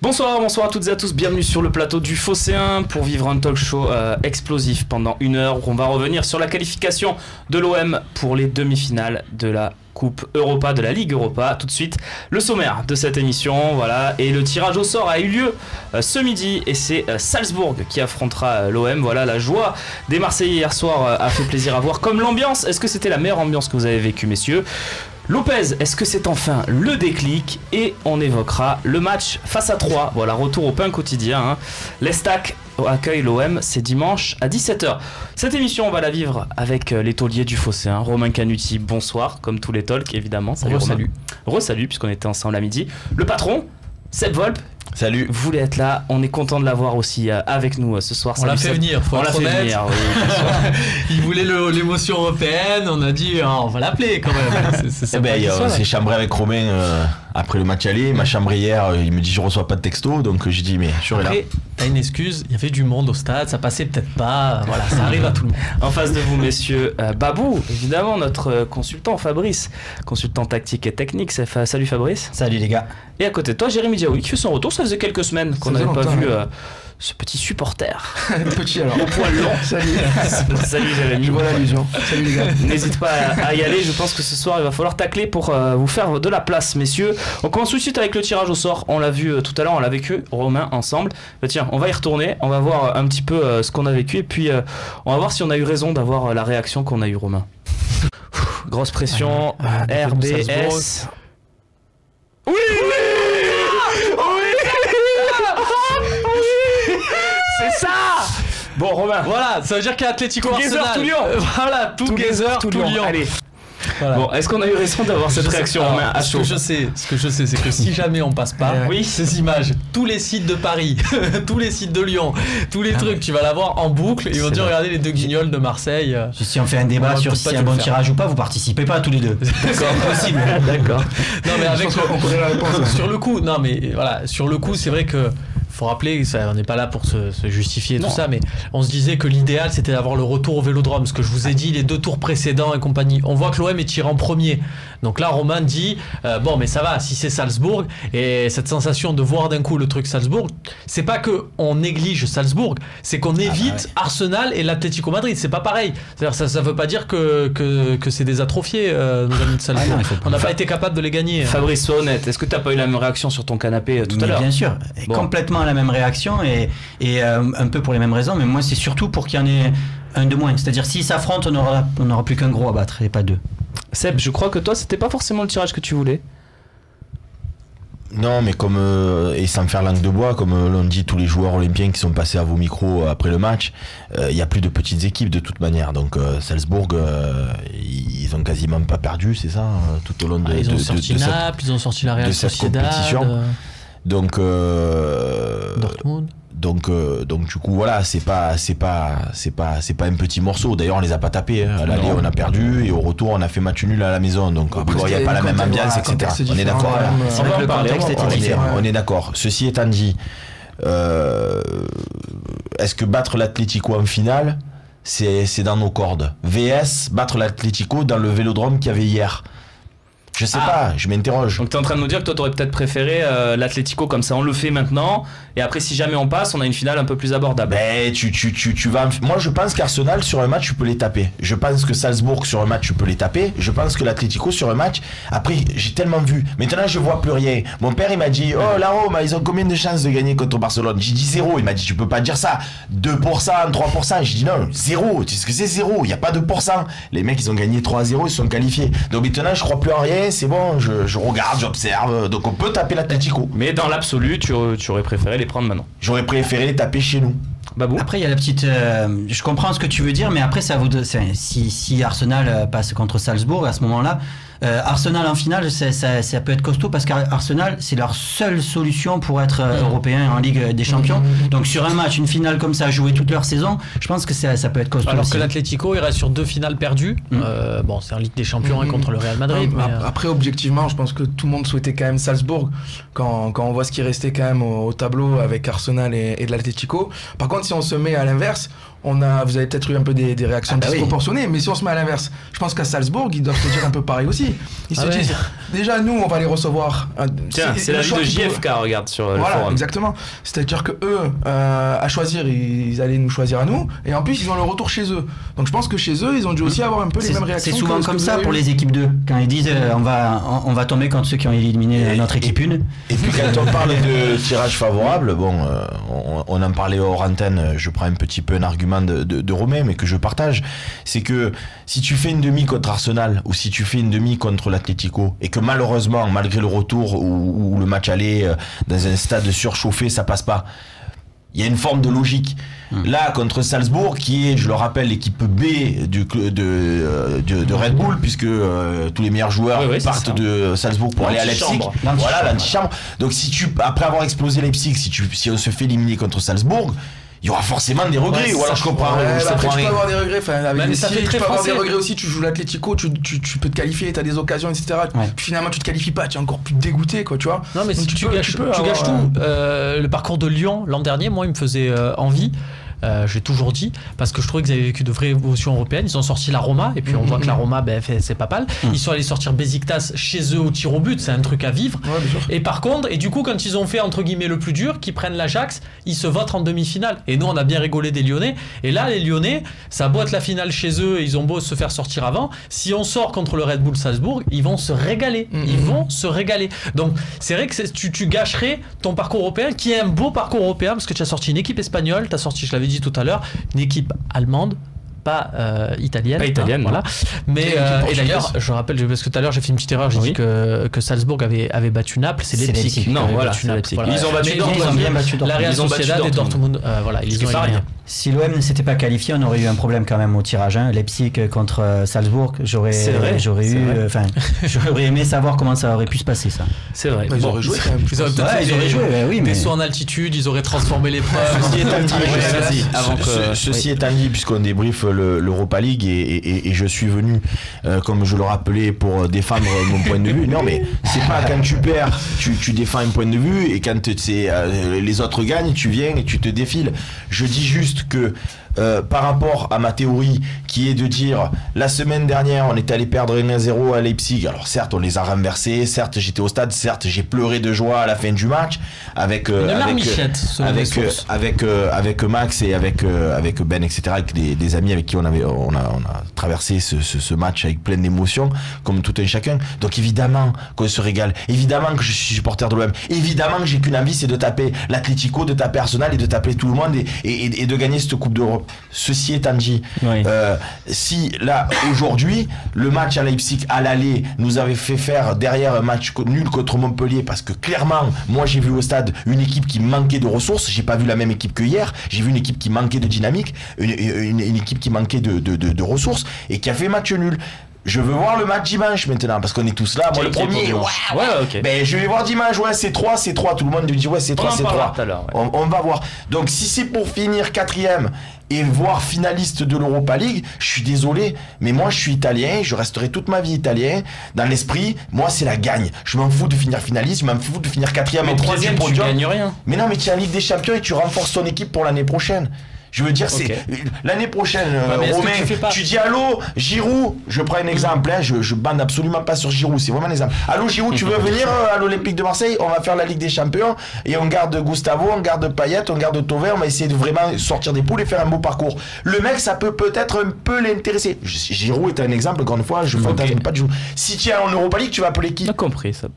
Bonsoir à toutes et à tous, bienvenue sur le plateau du Phocéen pour vivre un talk show explosif pendant 1 heure où on va revenir sur la qualification de l'OM pour les demi-finales de la Coupe Europa, de la Ligue Europa. Tout de suite, le sommaire de cette émission, voilà, et le tirage au sort a eu lieu ce midi et c'est Salzbourg qui affrontera l'OM. Voilà, la joie des Marseillais hier soir a fait plaisir à voir, comme l'ambiance. Est-ce que c'était la meilleure ambiance que vous avez vécue, messieurs? Lopez, est-ce que c'est enfin le déclic? Et on évoquera le match face à Troyes. Voilà, retour au pain quotidien, hein. L'Estac accueille l'OM, c'est dimanche à 17h. Cette émission, on va la vivre avec les tauliers du Phocéen. Romain Canuti, bonsoir, comme tous les talks évidemment. Salut Romain. Salut. Re-salut, puisqu'on était ensemble à midi. Le patron, Seb Volpe. Salut. Vous voulez être là, on est content de l'avoir aussi avec nous ce soir. On l'a fait venir, faut être honnête. Oui, bien sûr. Il voulait l'émotion européenne, on a dit on va l'appeler quand même. On s'est chambré avec Romain après le match aller. Il m'a chambré hier, il me dit je reçois pas de texto, donc j'ai dit mais je serai là. Après, t'as une excuse, il y avait du monde au stade, ça passait peut-être pas, voilà, ça arrive à tout le monde. En face de vous, messieurs, Babou, évidemment, notre consultant Fabrice, consultant tactique et technique. Salut Fabrice. Salut les gars. Et à côté de toi, Jérémy Diaoui qui fait son retour. Ça faisait quelques semaines qu'on n'avait pas vu ce petit supporter. Le petit alors. Au poil long. Salut. Salut Jérémy. Je vois l'allusion. Salut les gars. N'hésite pas à y aller. Je pense que ce soir, il va falloir tacler pour vous faire de la place, messieurs. On commence tout de suite avec le tirage au sort. On l'a vu tout à l'heure, on l'a vécu, Romain, ensemble. Tiens, on va y retourner. On va voir un petit peu ce qu'on a vécu. Et puis, on va voir si on a eu raison d'avoir la réaction qu'on a eu, Romain. Grosse pression. RBS. Oui, c'est ça. Bon, Romain. Voilà, ça veut dire qu'il y a Atlético Arsenal. Tout Lyon. Voilà, tout Lyon. Allez. Voilà. Bon, est-ce qu'on a eu raison d'avoir cette réaction, Romain, à chaud? Ce que je sais, c'est que si jamais on passe pas, oui, ces images, tous les sites de Paris, tous les sites de Lyon, tous les trucs, tu vas l'avoir en boucle. Ils vont dire regardez les deux guignols de Marseille. Si on fait un débat sur si c'est un bon tirage ou pas, vous participez pas tous les deux. D'accord, possible. D'accord. Non mais avec on connaît la réponse. Sur le coup, non mais voilà, sur le coup, c'est vrai que faut rappeler, ça, on n'est pas là pour se justifier et tout ça, mais on se disait que l'idéal c'était d'avoir le retour au Vélodrome, ce que je vous ai dit les 2 tours précédents et compagnie. On voit que l'OM est tiré en premier, donc là Romain dit bon mais ça va si c'est Salzbourg, et cette sensation de voir d'un coup le truc Salzbourg, c'est pas que on néglige Salzbourg, c'est qu'on évite Arsenal et l'Atlético Madrid, c'est pas pareil, c'est-à-dire ça veut pas dire que c'est des atrophiés nos amis de Salzbourg, on n'a pas été capable de les gagner. Fabrice, sois honnête, est-ce que t'as pas eu la même réaction sur ton canapé tout à l'heure? Bien sûr, complètement la même réaction et un peu pour les mêmes raisons, mais moi c'est surtout pour qu'il y en ait un de moins, c'est-à-dire s'ils s'affrontent on n'aura plus qu'un gros à battre et pas 2. Seb, je crois que toi c'était pas forcément le tirage que tu voulais. Non, mais comme et sans me faire langue de bois, comme l'ont dit tous les joueurs olympiens qui sont passés à vos micros après le match, il y a plus de petites équipes de toute manière, donc Salzbourg ils ont quasiment pas perdu, c'est ça, tout au long de ils ont sorti Naples, ils ont sorti la Real Sociedad, compétition. Donc Dortmund. Donc du coup voilà, c'est pas un petit morceau. D'ailleurs on les a pas tapés, hein. À l'aller on a perdu et au retour on a fait match nul à la maison, donc il n'y a pas la même ambiance, etc. On est d'accord. C'est vrai que le contexte était différent. On est d'accord. Ceci étant dit, est-ce que battre l'Atlético en finale c'est dans nos cordes? VS battre l'Atlético dans le Vélodrome qu'il y avait hier? Je sais pas, je m'interroge. Donc t'es en train de nous dire que toi t'aurais peut-être préféré l'Atlético comme ça, on le fait maintenant, et après si jamais on passe, on a une finale un peu plus abordable. Ben tu vas. Moi je pense qu'Arsenal sur un match tu peux les taper. Je pense que Salzbourg sur un match tu peux les taper. Je pense que l'Atlético sur un match. Après j'ai tellement vu. Maintenant je vois plus rien. Mon père il m'a dit la Rome ils ont combien de chances de gagner contre Barcelone? J'ai dit 0. Il m'a dit tu peux pas dire ça. 2%, 3%. J'ai dit non 0. Tu sais ce que c'est 0? Il y a pas 2%. Les mecs ils ont gagné 3-0, ils se sont qualifiés. Donc maintenant je crois plus en rien. C'est bon, je regarde, j'observe, donc on peut taper l'Atlético. Mais dans l'absolu, tu aurais préféré les prendre maintenant? J'aurais préféré les taper chez nous. Babou. Après il y a la petite je comprends ce que tu veux dire, mais après ça vaut si Arsenal passe contre Salzbourg à ce moment-là, Arsenal en finale ça peut être costaud parce qu'Arsenal c'est leur seule solution pour être européen en Ligue des Champions. Donc sur un match, une finale comme ça, jouer toute leur saison, je pense que ça peut être costaud. Alors aussi. que l'Atlético il reste sur 2 finales perdues. Bon c'est en Ligue des Champions contre le Real Madrid. Mais après objectivement je pense que tout le monde souhaitait quand même Salzbourg quand on voit ce qui restait quand même au tableau avec Arsenal et de l'Atlético. Par contre si on se met à l'inverse, vous avez peut-être eu un peu des réactions disproportionnées, mais si on se met à l'inverse, je pense qu'à Salzbourg, ils doivent se dire un peu pareil aussi. Ils se disent, déjà nous, on va les recevoir. Tiens, c'est l'avis de JFK, regarde sur le forum. Exactement. C'est-à-dire que eux, à choisir, ils allaient nous choisir à nous, et en plus, ils ont le retour chez eux. Donc je pense que chez eux, ils ont dû aussi avoir un peu les mêmes réactions. C'est souvent comme ça pour les équipes 2, quand ils disent on va tomber contre ceux qui ont éliminé notre équipe 1. Et puis quand on parle de tirage favorable, on en parlait hors antenne, je prends un petit peu un argument de Romain, mais que je partage, c'est que si tu fais une demi contre Arsenal ou si tu fais une demi contre l'Atlético et que malheureusement, malgré le retour ou le match aller dans un stade surchauffé, ça passe pas, il y a une forme de logique. Là, contre Salzbourg, qui est, je le rappelle, l'équipe B de Red Bull, puisque tous les meilleurs joueurs partent de Salzbourg pour aller à Leipzig. Voilà, l'antichambre. Donc, après avoir explosé Leipzig, si on se fait éliminer contre Salzbourg, il y aura forcément des regrets. Ou alors je comprends. Après, tu peux avoir des regrets. Avec Messi, tu peux avoir des regrets aussi. Tu joues l'Atlético, tu peux te qualifier, tu as des occasions, etc. Puis finalement, tu te qualifies pas, tu es encore plus dégoûté, quoi, tu vois. Non, mais si tu gâches tout. Le parcours de Lyon l'an dernier, moi, il me faisait envie. J'ai toujours dit, parce que je trouvais qu'ils avaient vécu de vraies émotions européennes. Ils ont sorti la Roma, et puis on voit que la Roma, c'est pas mal. Ils sont allés sortir Besiktas chez eux au tir au but, c'est un truc à vivre. Et par contre, et du coup, quand ils ont fait entre guillemets le plus dur, qu'ils prennent l'Ajax, ils se votent en demi-finale. Et nous, on a bien rigolé des Lyonnais. Et là, les Lyonnais, ça boite la finale chez eux, et ils ont beau se faire sortir avant. Si on sort contre le Red Bull Salzbourg, ils vont se régaler. Ils vont se régaler. Donc, c'est vrai que tu gâcherais ton parcours européen, qui est un beau parcours européen, parce que tu as sorti une équipe espagnole, tu as sorti, je l'avais dit tout à l'heure, une équipe allemande, pas italienne. Pas italienne, voilà. Mais et d'ailleurs, je rappelle, parce que tout à l'heure j'ai fait une petite erreur, j'ai dit que Salzbourg avait battu Naples, c'est Leipzig. Non, voilà, c'est Leipzig. Ils ont battu Dortmund. Ils ont bien battu Dortmund. La Real Sociedad et Dortmund, voilà, ils ont gagné. Si l'OM ne s'était pas qualifié, on aurait eu un problème quand même au tirage. Leipzig contre Salzbourg, j'aurais aimé savoir comment ça aurait pu se passer, ça. C'est vrai. Ils auraient joué quand même. Ils auraient joué, oui, mais des sauts en altitude, ils auraient transformé l'épreuve. Ceci étant dit, puisqu'on débriefe l'Europa League et je suis venu, comme je le rappelais, pour défendre mon point de vue. Non, mais c'est pas quand tu perds, tu défends un point de vue, et quand les autres gagnent, tu viens et tu te défiles. Je dis juste que par rapport à ma théorie qui est de dire la semaine dernière on est allé perdre 1-0 à Leipzig, alors certes on les a renversés, certes j'étais au stade, certes j'ai pleuré de joie à la fin du match avec Max et avec Ben, etc., avec des amis avec qui on a traversé ce match avec plein d'émotions comme tout un chacun. Donc évidemment qu'on se régale, évidemment que je suis supporter de l'OM, évidemment que j'ai qu'une envie, c'est de taper l'Atlético, de taper Arsenal et de taper tout le monde et de gagner cette Coupe d'Europe. Ceci étant dit, si là aujourd'hui le match à Leipzig à l'aller nous avait fait faire derrière un match nul contre Montpellier, parce que clairement moi j'ai vu au stade une équipe qui manquait de ressources, j'ai pas vu la même équipe que hier, j'ai vu une équipe qui manquait de dynamique, une équipe qui manquait de ressources et qui a fait match nul. Je veux voir le match dimanche maintenant, parce qu'on est tous là. Moi, le premier, ok. Ben, je vais voir dimanche, c'est 3. Tout le monde me dit, c'est 3, c'est 3. On va voir. Donc, si c'est pour finir 4e et voir finaliste de l'Europa League, je suis désolé, mais moi, je suis italien, je resterai toute ma vie italien. Dans l'esprit, moi, c'est la gagne. Je m'en fous de finir finaliste, je m'en fous de finir 4e mais 3e, tu gagnes rien. Mais non, mais tu es en Ligue des Champions et tu renforces ton équipe pour l'année prochaine. Je veux dire, c'est l'année prochaine, Romain, tu dis allô, Giroud, je prends un exemple, je bande absolument pas sur Giroud, c'est vraiment un exemple. Allô Giroud, tu veux venir à l'Olympique de Marseille? On va faire la Ligue des Champions et on garde Gustavo, on garde Payet, on garde Thauvin, on va essayer de vraiment sortir des poules et faire un beau parcours. Le mec, ça peut peut-être un peu l'intéresser. Giroud est un exemple, encore une fois, je fantasme pas de Giroud. Si tu es en Europa League, tu vas appeler qui? On a compris ça.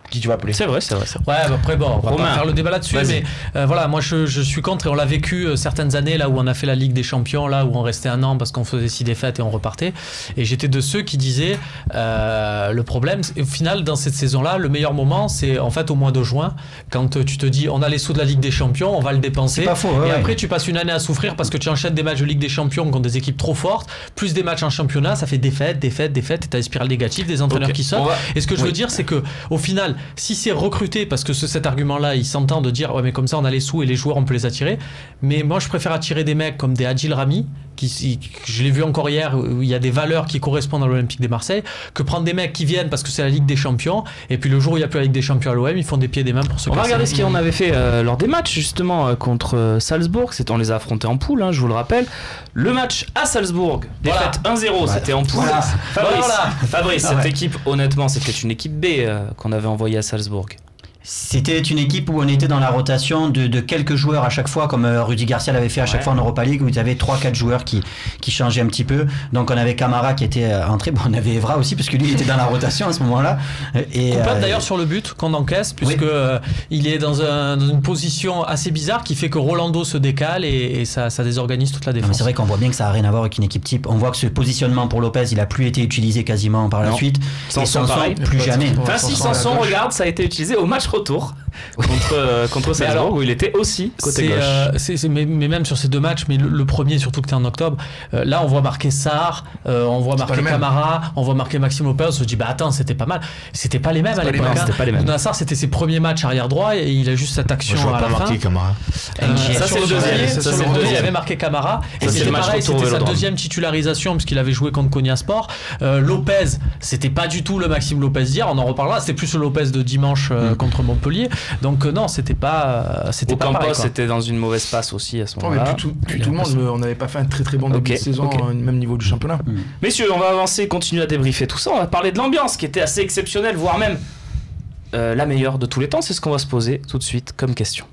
Qui tu vas appeler? C'est vrai. Ouais, après bon, on va pas faire le débat là-dessus, mais voilà, moi je suis contre, et on l'a vécu certaines années là où on a fait la Ligue des Champions, là où on restait un an parce qu'on faisait 6 défaites et on repartait, et j'étais de ceux qui disaient le problème, au final dans cette saison-là, le meilleur moment c'est en fait au mois de juin, quand tu te dis on a les sous de la Ligue des Champions, on va le dépenser, pas faux, et après tu passes une année à souffrir parce que tu enchaînes des matchs de Ligue des Champions contre des équipes trop fortes, plus des matchs en championnat, ça fait défaite, et t'as des spirales négatives, des entraîneurs qui sortent. Et ce que je veux dire, c'est que au final, si c'est recruté, parce que cet argument-là, il s'entend de dire ouais mais comme ça on a les sous et les joueurs on peut les attirer, mais moi je préfère attirer des mecs comme des Adil Rami, je l'ai vu encore hier, où il y a des valeurs qui correspondent à l'Olympique de Marseille, que prendre des mecs qui viennent parce que c'est la Ligue des Champions, et puis le jour où il n'y a plus la Ligue des Champions à l'OM, ils font des pieds et des mains pour se casser. On va regarder ce qu'on avait fait lors des matchs justement contre Salzbourg. On les a affrontés en poule, je vous le rappelle. Le match à Salzbourg, défaite 1-0, c'était en poule. Fabrice, cette équipe, honnêtement, c'était une équipe B qu'on avait envoyée à Salzbourg. C'était une équipe où on était dans la rotation de quelques joueurs à chaque fois, comme Rudy Garcia l'avait fait à chaque fois en Europa League, où il y avait 3-4 joueurs qui changeaient un petit peu. Donc on avait Camara qui était entré, on avait Evra aussi, parce que lui il était dans la rotation à ce moment-là. Coupable d'ailleurs sur le but qu'on encaisse, puisque il est dans une position assez bizarre qui fait que Rolando se décale et ça désorganise toute la défense. C'est vrai qu'on voit bien que ça n'a rien à voir avec une équipe type. On voit que ce positionnement pour Lopez, il n'a plus été utilisé quasiment par la suite. Sanson, plus jamais. Enfin si, Sanson, regarde, ça a été utilisé au match retour contre Salzbourg, où il était aussi côté gauche. Mais même sur ces deux matchs, mais le premier surtout que c'était en octobre, là on voit marquer Sarr, on voit marquer Camara, on voit marquer Maxime Lopez, on se dit bah attends, c'était pas mal. C'était pas les mêmes à l'époque. Sarr, c'était ses premiers matchs arrière droit et il a juste cette action à la fin. Camara. Ça c'est le deuxième. Il avait marqué Camara et c'était pareil, c'était sa deuxième titularisation puisqu'il avait joué contre Konyaspor. Lopez, c'était pas du tout le Maxime Lopez d'hier, on en reparlera, c'était plus le Lopez de dimanche contre Montpellier. Donc non, c'était pas pareil. C'était dans une mauvaise passe aussi à ce moment-là. Tout le monde, on n'avait pas fait un très très bon début de saison, même niveau du championnat. Messieurs, on va avancer, continuer à débriefer tout ça. On va parler de l'ambiance qui était assez exceptionnelle, voire même la meilleure de tous les temps. C'est ce qu'on va se poser tout de suite comme question.